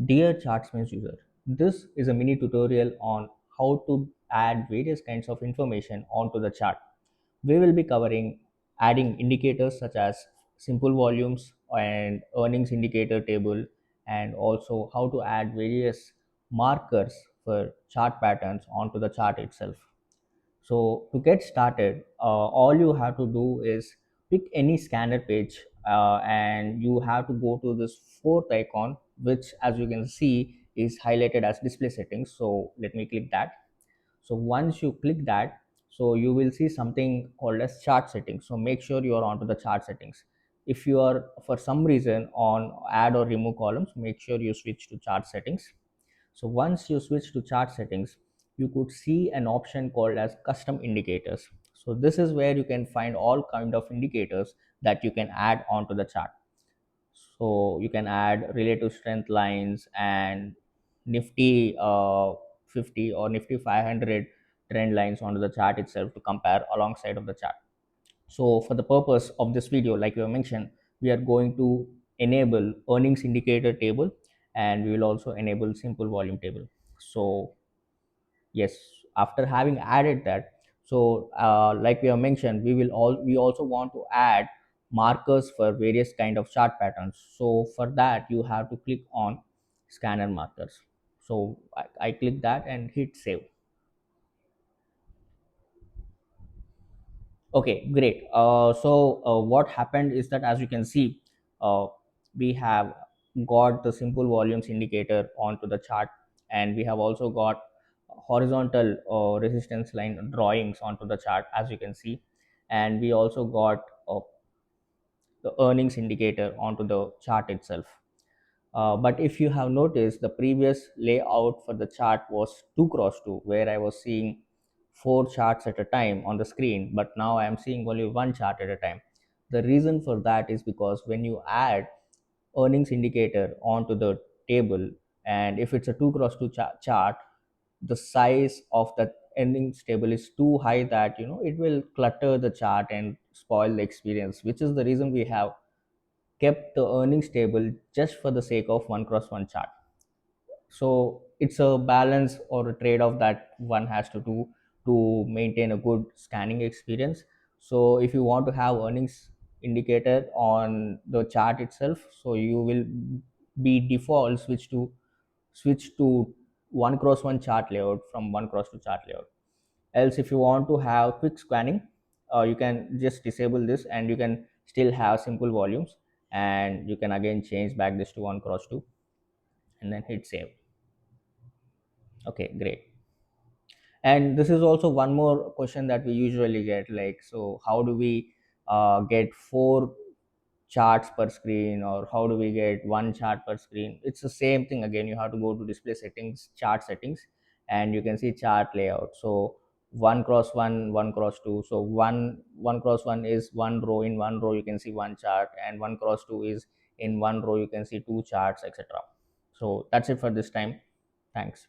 Dear Chartsmans user, this is a mini tutorial on how to add various kinds of information onto the chart. We will be covering adding indicators such as simple volumes and earnings indicator table, and also how to add various markers for chart patterns onto the chart itself. So to get started, all you have to do is pick any scanner page, and you have to go to this fourth icon, which as you can see is highlighted as display settings. So let me click that. So once you click that, so you will see something called as chart settings. So make sure you are onto the chart settings. If you are for some reason on add or remove columns, make sure you switch to chart settings. So once you switch to chart settings, you could see an option called as custom indicators. So this is where you can find all kind of indicators that you can add onto the chart. So you can add relative strength lines and nifty 50 or nifty 500 trend lines onto the chart itself to compare alongside of the chart. So for the purpose of this video, like we mentioned, we are going to enable earnings indicator table, and we will also enable simple volume table. So yes, after having added that, so like we have mentioned, we also want to add markers for various kind of chart patterns. So for that you have to click on scanner markers. So I click that and hit save. Okay, great. What happened is that, as you can see, we have got the simple volumes indicator onto the chart, and we have also got horizontal resistance line drawings onto the chart, as you can see, and we also got the earnings indicator onto the chart itself. But if you have noticed, the previous layout for the chart was 2 cross 2, where I was seeing 4 charts at a time on the screen, but now I am seeing only one chart at a time. The reason for that is because when you add earnings indicator onto the table, and if it's a 2 cross 2 chart, the size of the earnings table is too high that it will clutter the chart and spoil the experience, which is the reason we have kept the earnings table just for the sake of 1 cross 1 chart. So it's a balance or a trade-off that one has to do to maintain a good scanning experience. So if you want to have earnings indicator on the chart itself, so you will be default switch to 1 cross 1 chart layout from 1 cross 2 chart layout. Else if you want to have quick scanning, you can just disable this and you can still have simple volumes, and you can again change back this to 1 cross 2 and then hit save. Okay, great. And this is also one more question that we usually get, like, so how do we get 4 charts per screen, or how do we get 1 chart per screen? It's the same thing again. You have to go to display settings, chart settings, and you can see chart layout. So 1 cross 1, 1 cross 2. So 1 cross 1 is one row. In one row you can see one chart, and 1 cross 2 is in one row you can see two charts, etc. So that's it for this time. Thanks.